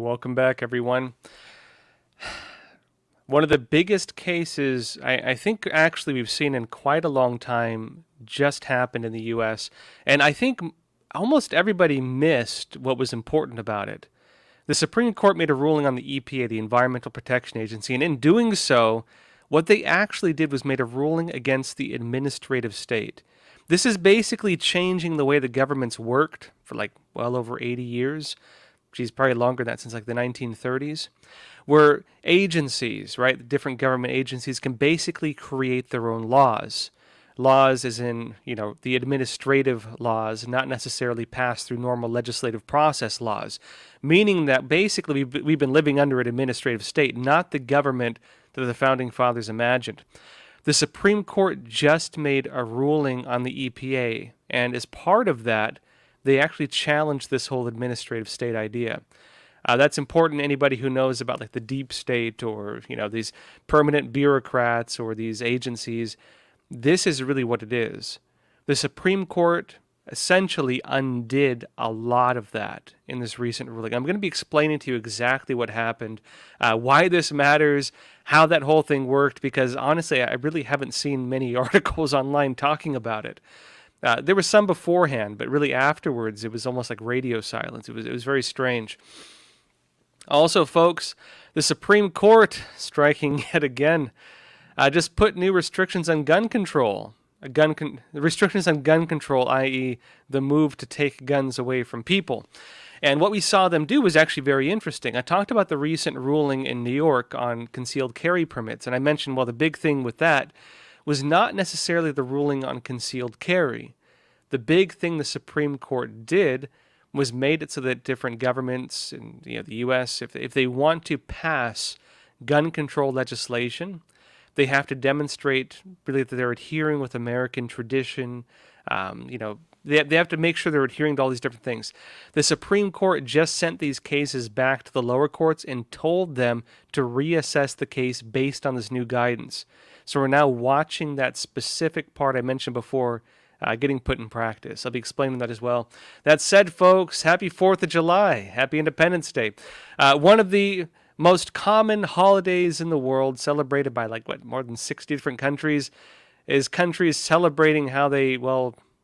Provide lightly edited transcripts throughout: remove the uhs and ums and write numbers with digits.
welcome back, everyone. One of the biggest cases I think actually we've seen in quite a long time just happened in the U.S., and I think almost everybody missed what was important about it. The Supreme Court made a ruling on the EPA, the Environmental Protection Agency, and in doing so, what they actually did was made a ruling against the administrative state. This is basically changing the way the government's worked for like well over 80 years. Geez, probably longer than that, since like the 1930s, where agencies, right, different government agencies can basically create their own laws. Laws as in, the administrative laws, not necessarily passed through normal legislative process laws, meaning that basically we've been living under an administrative state, not the government that the Founding Fathers imagined. The Supreme Court just made a ruling on the EPA, and as part of that, they actually challenged this whole administrative state idea. That's important to anybody who knows about like the deep state or these permanent bureaucrats or these agencies. This is really what it is. The Supreme Court essentially undid a lot of that in this recent ruling. I'm going to be explaining to you exactly what happened, why this matters, how that whole thing worked, because honestly, I really haven't seen many articles online talking about it. There was some beforehand, but really afterwards, it was almost like radio silence. It was very strange. Also, folks, the Supreme Court striking yet again, just put new restrictions on gun control. Restrictions on gun control, i.e., the move to take guns away from people. And what we saw them do was actually very interesting. I talked about the recent ruling in New York on concealed carry permits, and I mentioned, well, the big thing with that was not necessarily the ruling on concealed carry. The big thing the Supreme Court did was made it so that different governments in the U.S., if they want to pass gun control legislation, they have to demonstrate really that they're adhering with American tradition. They have to make sure they're adhering to all these different things. The Supreme Court just sent these cases back to the lower courts and told them to reassess the case based on this new guidance. So we're now watching that specific part I mentioned before getting put in practice. I'll be explaining that as well. That said, folks, happy 4th of July. Happy Independence Day. One of the most common holidays in the world, celebrated by more than 60 different countries, is countries celebrating how they,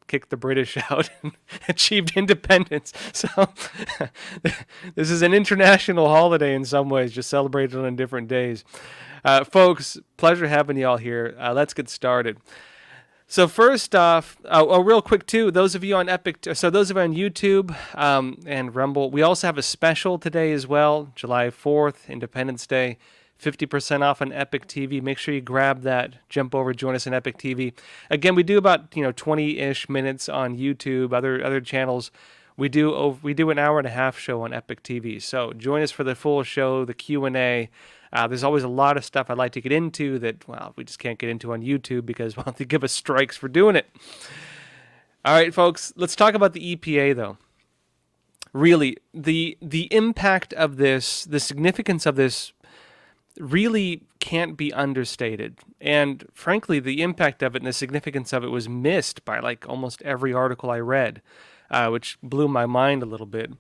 kicked the British out and achieved independence. So this is an international holiday in some ways, just celebrated on different days. Folks, pleasure having you all here. Let's get started. So first off, real quick too, those of you on those of you on YouTube and Rumble, we also have a special today as well, July 4th, Independence Day, 50% off on Epic TV. Make sure you grab that, jump over, join us on Epic TV. Again, we do about 20-ish minutes on YouTube, other channels. We do an hour and a half show on Epic TV. So join us for the full show, the Q&A. There's always a lot of stuff I'd like to get into that, we just can't get into on YouTube because, they give us strikes for doing it. All right, folks, let's talk about the EPA, though. Really, the impact of this, the significance of this really can't be understated. And frankly, the impact of it and the significance of it was missed by almost every article I read, which blew my mind a little bit.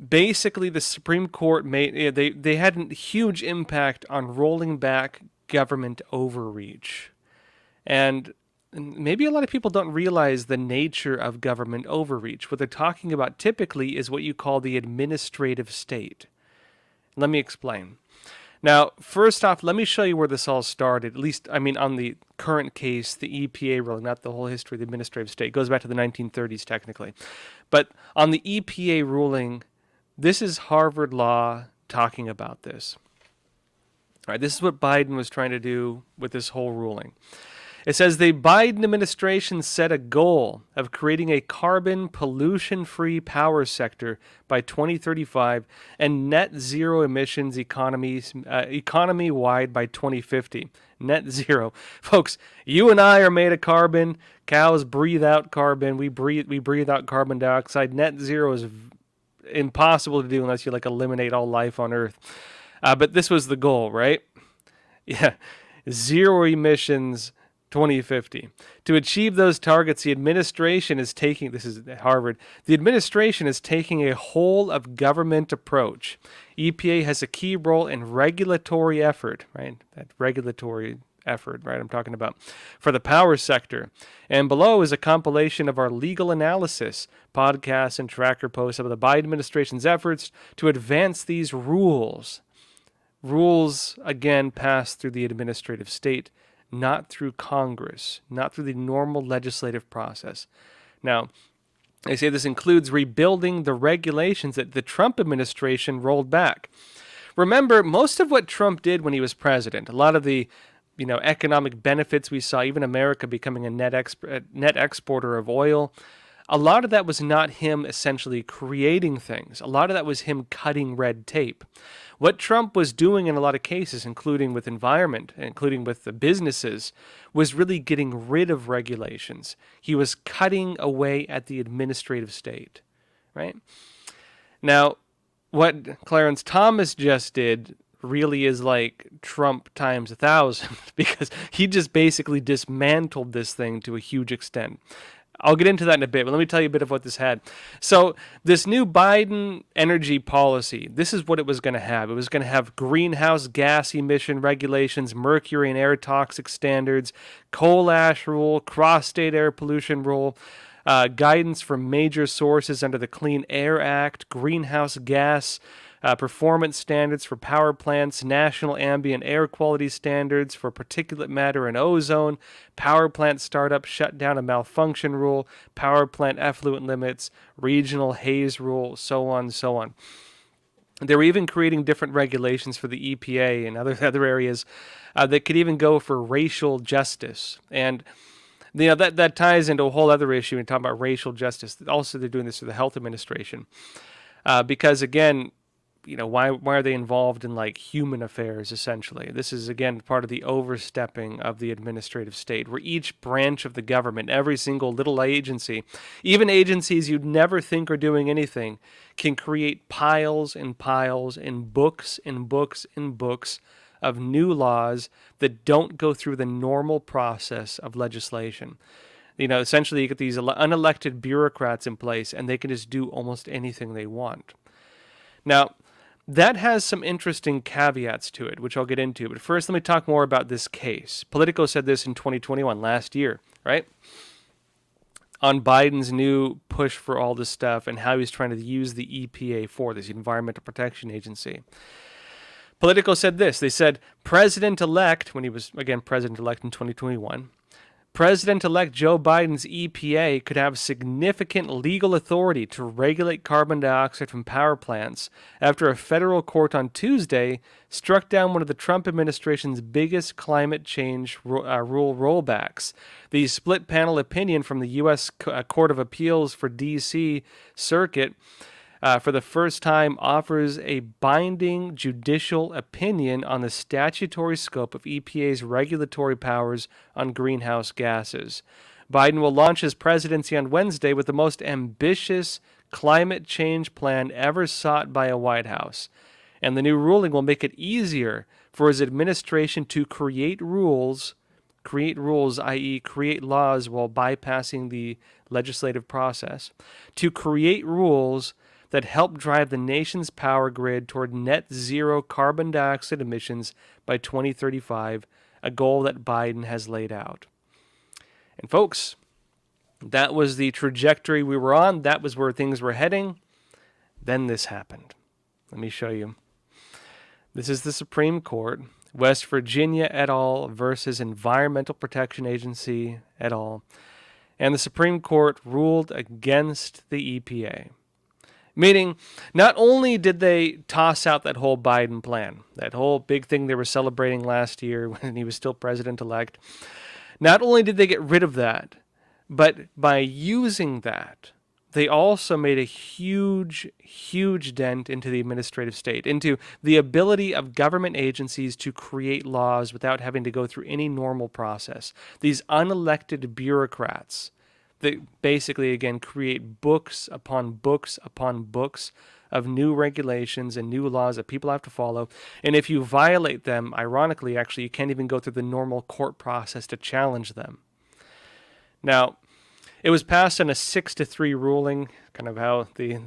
Basically, the Supreme Court they had a huge impact on rolling back government overreach. And maybe a lot of people don't realize the nature of government overreach. What they're talking about typically is what you call the administrative state. Let me explain. Now, first off, let me show you where this all started, at least, on the current case, the EPA ruling, not the whole history of the administrative state. It goes back to the 1930s, technically. But on the EPA ruling, this is Harvard Law talking about this. All right, this is what Biden was trying to do with this whole ruling. It says the Biden administration set a goal of creating a carbon pollution-free power sector by 2035 and net zero emissions economy-wide by 2050. Net zero. Folks, you and I are made of carbon. Cows breathe out carbon. We breathe out carbon dioxide. Net zero is impossible to do unless you eliminate all life on Earth. But this was the goal, right? Yeah. Zero emissions 2050. To achieve those targets, the administration is taking, this is at Harvard, the administration is taking a whole of government approach. EPA has a key role in regulatory effort, right? That regulatory effort, right? I'm talking about for the power sector. And below is a compilation of our legal analysis, podcasts, and tracker posts of the Biden administration's efforts to advance these rules. Rules, again, passed through the administrative state, not through Congress, not through the normal legislative process. Now, they say this includes rebuilding the regulations that the Trump administration rolled back. Remember, most of what Trump did when he was president, a lot of the economic benefits we saw, even America becoming a net exporter of oil, a lot of that was not him essentially creating things. A lot of that was him cutting red tape. What Trump was doing in a lot of cases, including with environment, including with the businesses, was really getting rid of regulations. He was cutting away at the administrative state, right? Now, what Clarence Thomas just did really is like Trump times 1,000 because he just basically dismantled this thing to a huge extent. I'll get into that in a bit, but let me tell you a bit of what this had. So this new Biden energy policy, this is what it was going to have. It was going to have greenhouse gas emission regulations, mercury and air toxic standards, coal ash rule, cross-state air pollution rule, guidance for major sources under the Clean Air Act, greenhouse gas performance standards for power plants, national ambient air quality standards for particulate matter and ozone, power plant startup shutdown and malfunction rule, power plant effluent limits, regional haze rule, so on and so on. They were even creating different regulations for the EPA and other areas that could even go for racial justice. And that ties into a whole other issue when talking about racial justice. Also, they're doing this through the health administration because, again, why are they involved in like human affairs, essentially? This is, again, part of the overstepping of the administrative state, where each branch of the government, every single little agency, even agencies you'd never think are doing anything, can create piles and piles and books and books and books of new laws that don't go through the normal process of legislation. Essentially you get these unelected bureaucrats in place and they can just do almost anything they want. Now, that has some interesting caveats to it, which I'll get into. But first, let me talk more about this case. Politico said this in 2021, last year, right? On Biden's new push for all this stuff and how he's trying to use the EPA for this, Environmental Protection Agency. Politico said this. They said, President-elect, when he was, again, President-elect in 2021, President-elect Joe Biden's EPA could have significant legal authority to regulate carbon dioxide from power plants after a federal court on Tuesday struck down one of the Trump administration's biggest climate change rule rollbacks. The split-panel opinion from the U.S. Court of Appeals for D.C. Circuit for the first time offers a binding judicial opinion on the statutory scope of EPA's regulatory powers on greenhouse gases. Biden will launch his presidency on Wednesday with the most ambitious climate change plan ever sought by a White House. And the new ruling will make it easier for his administration to create rules, i.e. create laws while bypassing the legislative process, to create rules that help drive the nation's power grid toward net zero carbon dioxide emissions by 2035, a goal that Biden has laid out. And folks, that was the trajectory we were on. That was where things were heading. Then this happened. Let me show you. This is the Supreme Court, West Virginia et al. Versus Environmental Protection Agency et al. And the Supreme Court ruled against the EPA. Meaning, not only did they toss out that whole Biden plan, that whole big thing they were celebrating last year when he was still president-elect, not only did they get rid of that, but by using that, they also made a huge, huge dent into the administrative state, into the ability of government agencies to create laws without having to go through any normal process. These unelected bureaucrats that basically, again, create books upon books upon books of new regulations and new laws that people have to follow. And if you violate them, ironically, actually, you can't even go through the normal court process to challenge them. Now, it was passed on a 6-3 ruling, kind of how the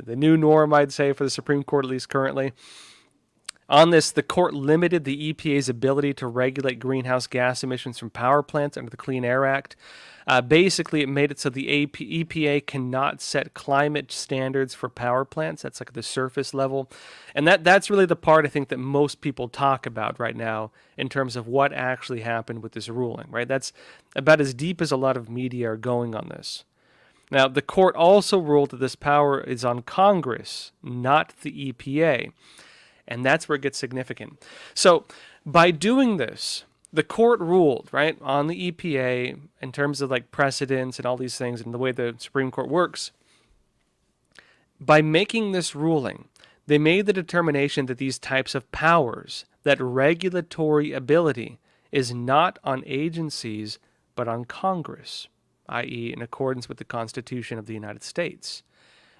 new norm, I'd say, for the Supreme Court, at least currently. On this, the court limited the EPA's ability to regulate greenhouse gas emissions from power plants under the Clean Air Act. Basically, it made it so the EPA cannot set climate standards for power plants. That's like the surface level. And that's really the part I think that most people talk about right now in terms of what actually happened with this ruling, right? That's about as deep as a lot of media are going on this. Now, the court also ruled that this power is on Congress, not the EPA. And that's where it gets significant. So by doing this, the court ruled, right, on the EPA in terms of like precedents and all these things and the way the Supreme Court works. By making this ruling, they made the determination that these types of powers, that regulatory ability, is not on agencies but on Congress, i.e., in accordance with the Constitution of the United States,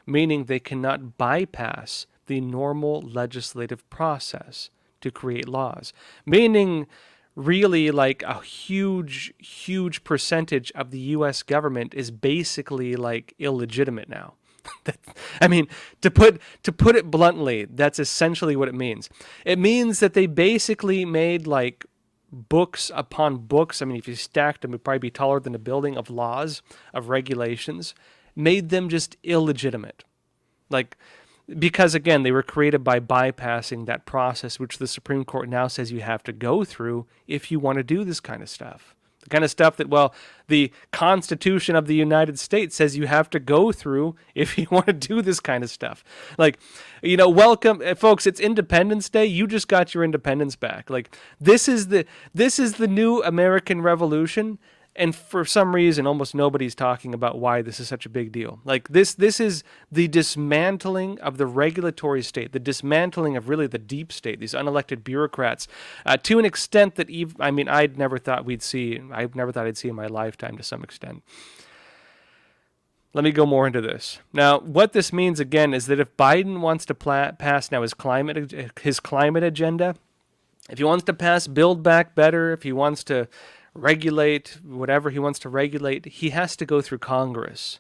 meaning they cannot bypass the normal legislative process to create laws, meaning really like a huge percentage of the U.S. government is basically like illegitimate now. I mean, to put it bluntly, that's essentially what it means. It means that they basically made like books upon books. I mean, if you stacked them, it would probably be taller than a building of laws, of regulations, made them just illegitimate. Like, because, again, they were created by bypassing that process, which the Supreme Court now says you have to go through if you want to do this kind of stuff. The kind of stuff that, well, the Constitution of the United States says you have to go through if you want to do this kind of stuff. Like, you know, welcome, folks, it's Independence Day. You just got your independence back. Like, this is the new American Revolution. And for some reason, almost nobody's talking about why this is such a big deal. Like this is the dismantling of the regulatory state, the dismantling of really the deep state, these unelected bureaucrats, to an extent that I never thought I'd see in my lifetime to some extent. Let me go more into this. Now, what this means again is that if Biden wants to pass now his climate agenda, if he wants to pass Build Back Better, if he wants to regulate whatever he wants to regulate, he has to go through Congress.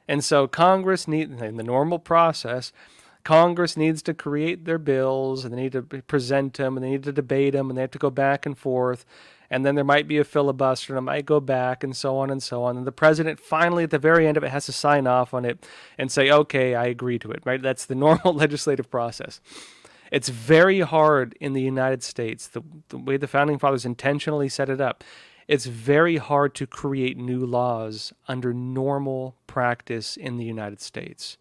And so Congress in the normal process, Congress needs to create their bills, and they need to present them, and they need to debate them, and they have to go back and forth. And then there might be a filibuster, and it might go back, and so on and so on. And the president finally, at the very end of it, has to sign off on it and say, okay, I agree to it, right? That's the normal legislative process. It's very hard in the United States, the way the Founding Fathers intentionally set it up. It's very hard to create new laws under normal practice in the United States.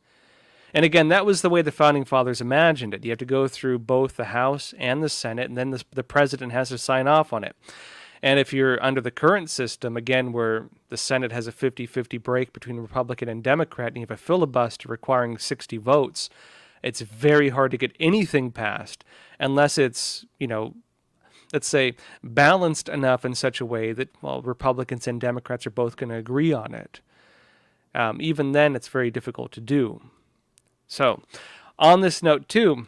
And again, that was the way the Founding Fathers imagined it. You have to go through both the House and the Senate, and then the president has to sign off on it. And if you're under the current system, again, where the Senate has a 50-50 break between Republican and Democrat, and you have a filibuster requiring 60 votes, it's very hard to get anything passed unless it's, let's say, balanced enough in such a way that, well, Republicans and Democrats are both going to agree on it. Even then, it's very difficult to do. So, on this note, too,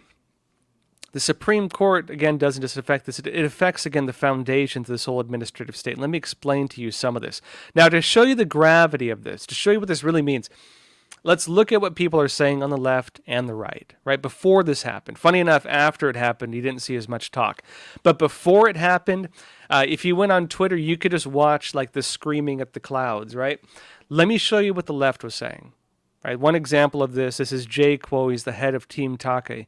the Supreme Court, again, doesn't just affect this. It affects, again, the foundations of this whole administrative state. Let me explain to you some of this. Now, to show you the gravity of this, to show you what this really means, let's look at what people are saying on the left and the right before this happened. Funny enough, after it happened, you didn't see as much talk. But before it happened, if you went on Twitter, you could just watch like the screaming at the clouds, right? Let me show you what the left was saying. Right, one example of this is Jay Kuo. He's the head of Team Taki.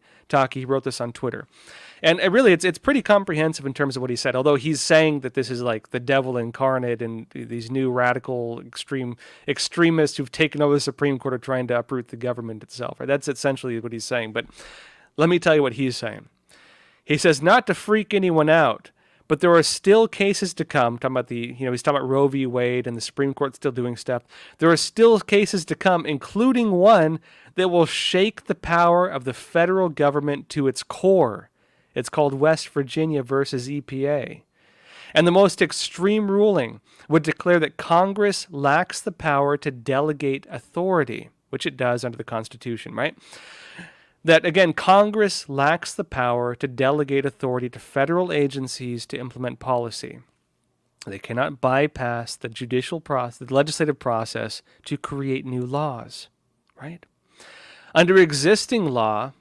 He wrote this on Twitter. And it's pretty comprehensive in terms of what he said, although he's saying that this is like the devil incarnate and these new radical extremists who've taken over the Supreme Court are trying to uproot the government itself. Right? That's essentially what he's saying. But let me tell you what he's saying. He says, not to freak anyone out, but there are still cases to come. Talking about he's talking about Roe v. Wade and the Supreme Court still doing stuff. There are still cases to come, including one that will shake the power of the federal government to its core. It's called West Virginia versus EPA. And the most extreme ruling would declare that Congress lacks the power to delegate authority, which it does under the Constitution, right? That, again, Congress lacks the power to delegate authority to federal agencies to implement policy. They cannot bypass the judicial process, the legislative process, to create new laws, right? Under existing law,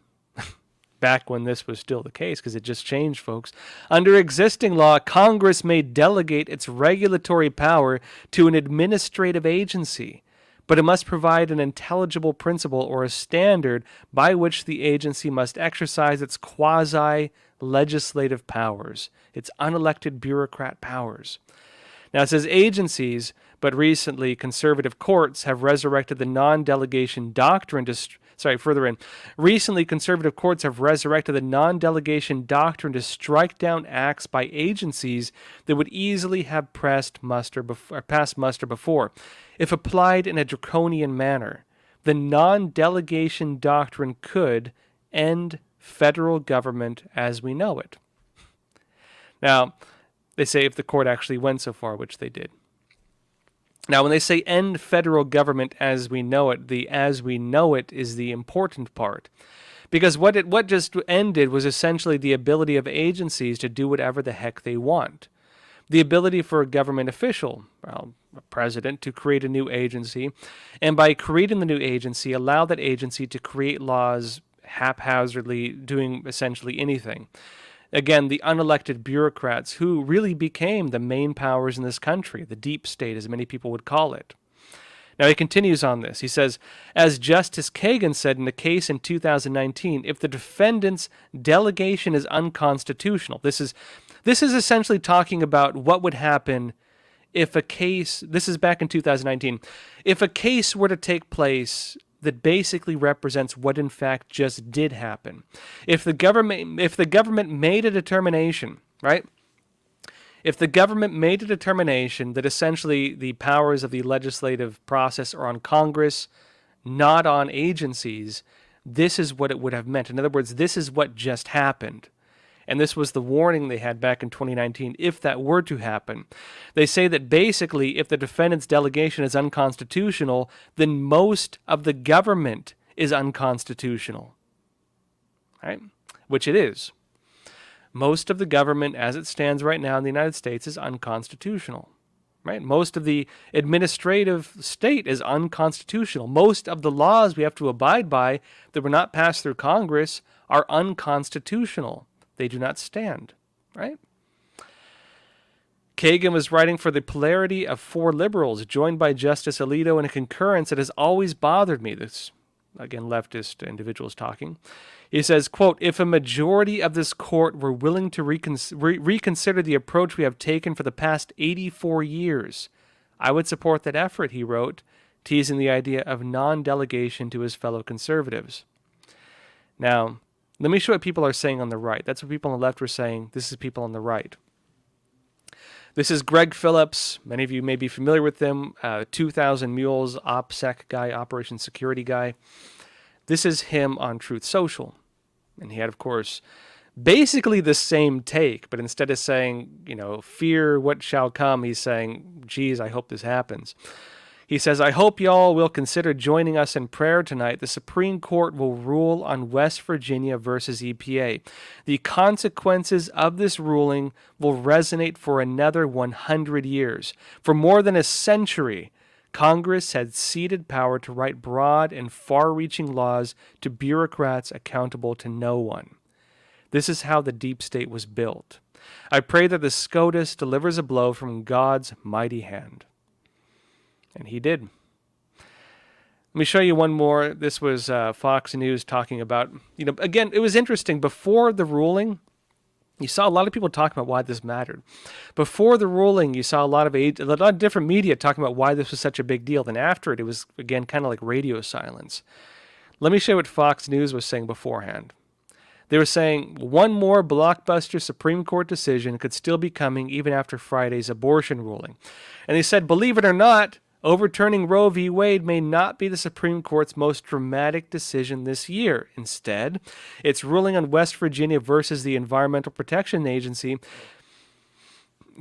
back when this was still the case, because it just changed, folks, under existing law, Congress may delegate its regulatory power to an administrative agency, but it must provide an intelligible principle or a standard by which the agency must exercise its quasi-legislative powers, its unelected bureaucrat powers. Now it says agencies, but recently conservative courts have resurrected the non-delegation doctrine to Recently, conservative courts have resurrected the non-delegation doctrine to strike down acts by agencies that would easily have passed muster before, if applied in a draconian manner. The non-delegation doctrine could end federal government as we know it. Now, they say if the court actually went so far, which they did. Now, when they say end federal government as we know it, the as we know it is the important part. Because what just ended was essentially the ability of agencies to do whatever the heck they want. The ability for a government official, well, a president, to create a new agency, and by creating the new agency, allow that agency to create laws haphazardly, doing essentially anything. Again, the unelected bureaucrats who really became the main powers in this country, the deep state, as many people would call it. Now, he continues on this. He says, as Justice Kagan said in a case in 2019, if the defendant's delegation is unconstitutional, this is essentially talking about what would happen if a case, this is back in 2019, if a case were to take place that basically represents what in fact just did happen. If the government made a determination, right? If the government made a determination that essentially the powers of the legislative process are on Congress, not on agencies, this is what it would have meant. In other words, this is what just happened. And this was the warning they had back in 2019, if that were to happen. They say that basically, if the defendant's delegation is unconstitutional, then most of the government is unconstitutional. Right? Which it is. Most of the government, as it stands right now in the United States, is unconstitutional. Right? Most of the administrative state is unconstitutional. Most of the laws we have to abide by that were not passed through Congress are unconstitutional. They do not stand, right? Kagan was writing for the polarity of four liberals, joined by Justice Alito in a concurrence that has always bothered me. This, again, leftist individuals talking. He says, quote, if a majority of this court were willing to reconsider the approach we have taken for the past 84 years, I would support that effort, he wrote, teasing the idea of non-delegation to his fellow conservatives. Now, let me show what people are saying on the right. That's what people on the left were saying. This is people on the right. This is Greg Phillips. Many of you may be familiar with him. 2000 Mules OPSEC guy, Operation Security guy. This is him on Truth Social. And he had, of course, basically the same take, but instead of saying, fear what shall come, he's saying, geez, I hope this happens. He says, I hope y'all will consider joining us in prayer tonight. The Supreme Court will rule on West Virginia versus EPA. The consequences of this ruling will resonate for another 100 years. For more than a century, Congress had ceded power to write broad and far-reaching laws to bureaucrats accountable to no one. This is how the deep state was built. I pray that the SCOTUS delivers a blow from God's mighty hand. And he did. Let me show you one more. This was Fox News talking about, again, it was interesting. Before the ruling, you saw a lot of people talking about why this mattered. Before the ruling, you saw a lot of different media talking about why this was such a big deal. Then after it was, again, kind of like radio silence. Let me show you what Fox News was saying beforehand. They were saying one more blockbuster Supreme Court decision could still be coming even after Friday's abortion ruling. And they said, believe it or not, overturning Roe v. Wade may not be the Supreme Court's most dramatic decision this year. Instead, its ruling on West Virginia versus the Environmental Protection Agency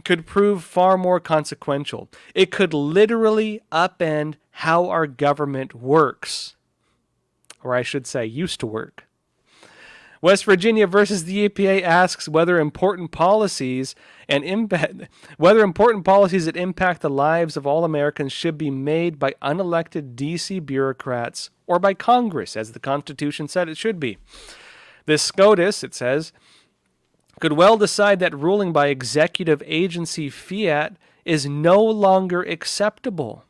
could prove far more consequential. It could literally upend how our government works. Or I should say, used to work. West Virginia versus the EPA asks whether important policies that impact the lives of all Americans should be made by unelected D.C. bureaucrats or by Congress, as the Constitution said it should be. This SCOTUS, it says, could well decide that ruling by executive agency fiat is no longer acceptable.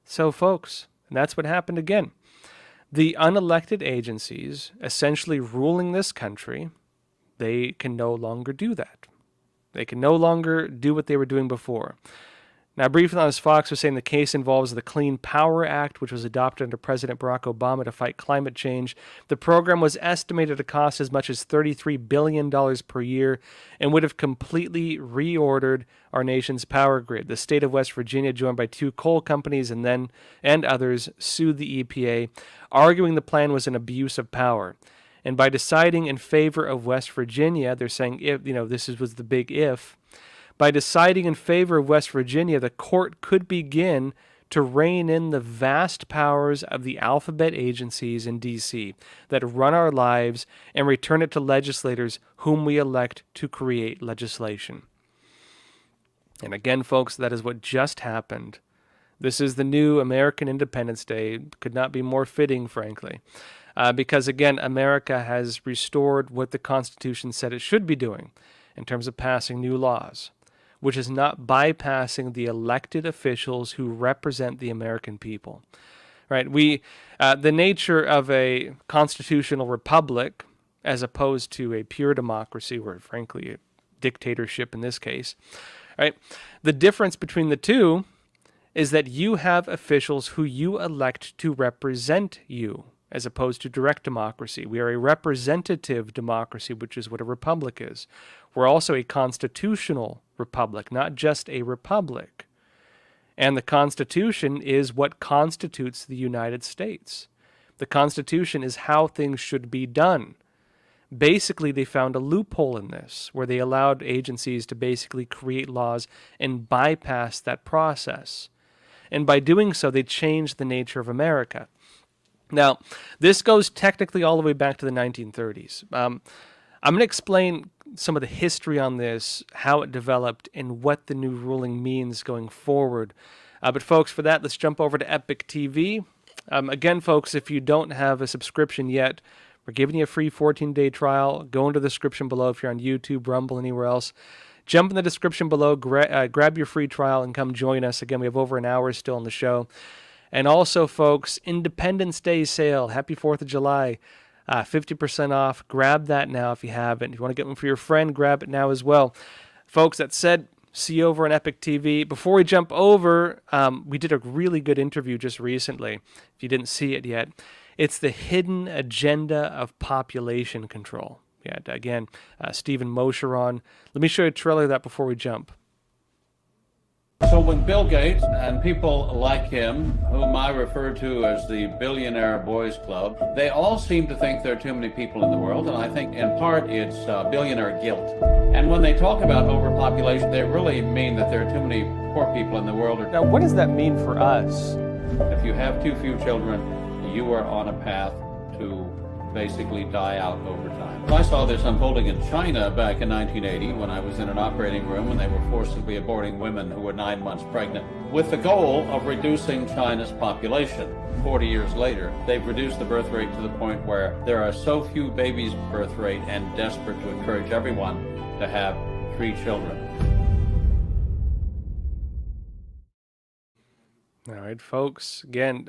So, folks, that's what happened again. The unelected agencies essentially ruling this country, they can no longer do that. They can no longer do what they were doing before. Now, briefly on this, Fox was saying the case involves the Clean Power Act, which was adopted under President Barack Obama to fight climate change. The program was estimated to cost as much as $33 billion per year and would have completely reordered our nation's power grid. The state of West Virginia, joined by 2 coal companies and others, sued the EPA, arguing the plan was an abuse of power. And by deciding in favor of West Virginia, they're saying, this was the big if. By deciding in favor of West Virginia, the court could begin to rein in the vast powers of the alphabet agencies in D.C. that run our lives and return it to legislators whom we elect to create legislation. And again, folks, that is what just happened. This is the new American Independence Day. Could not be more fitting, frankly. Because, again, America has restored what the Constitution said it should be doing in terms of passing new laws, which is not bypassing the elected officials who represent the American people. Right? The nature of a constitutional republic, as opposed to a pure democracy, or frankly a dictatorship in this case, right? The difference between the two is that you have officials who you elect to represent you, as opposed to direct democracy. We are a representative democracy, which is what a republic is. We're also a constitutional republic, not just a republic. And the Constitution is what constitutes the United States. The Constitution is how things should be done. Basically, they found a loophole in this, where they allowed agencies to basically create laws and bypass that process. And by doing so, they changed the nature of America. Now, this goes technically all the way back to the 1930s. I'm going to explain some of the history on this, how it developed, and what the new ruling means going forward. But folks, for that, let's jump over to Epic TV. Again, folks, if you don't have a subscription yet, we're giving you a free 14-day trial. Go into the description below if you're on YouTube, Rumble, anywhere else. Jump in the description below, grab your free trial, and come join us. Again, we have over an hour still on the show. And also, folks, Independence Day sale. Happy 4th of July. 50% off. Grab that now if you haven't. If you want to get one for your friend, grab it now as well. Folks, that said, see you over on Epic TV. Before we jump over, we did a really good interview just recently. If you didn't see it yet, it's the hidden agenda of population control. Yeah, again, Stephen Mosheron. Let me show you a trailer of that before we jump. So when Bill Gates and people like him, whom I refer to as the Billionaire Boys Club, they all seem to think there are too many people in the world, and I think in part it's billionaire guilt. And when they talk about overpopulation, they really mean that there are too many poor people in the world. Now, what does that mean for us? If you have too few children, you are on a path to basically die out over time. I saw this unfolding in China back in 1980 when I was in an operating room and they were forcibly aborting women who were 9 months pregnant with the goal of reducing China's population. 40 years later, they've reduced the birth rate to the point where there are so few babies birth rate and desperate to encourage everyone to have 3 children. All right, folks. Again,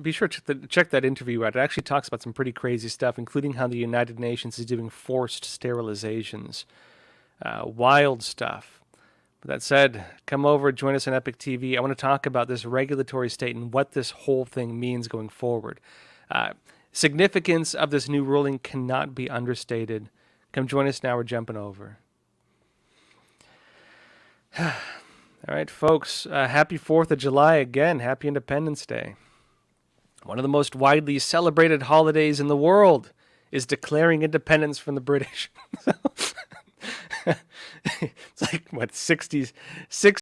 be sure to check that interview out. It actually talks about some pretty crazy stuff, including how the United Nations is doing forced sterilizations. Wild stuff. But that said, come over, join us on Epic TV. I want to talk about this regulatory state and what this whole thing means going forward. Significance of this new ruling cannot be understated. Come join us now. We're jumping over. All right, folks, happy 4th of July again. Happy Independence Day. One of the most widely celebrated holidays in the world is declaring independence from the British. It's like, what, 60s?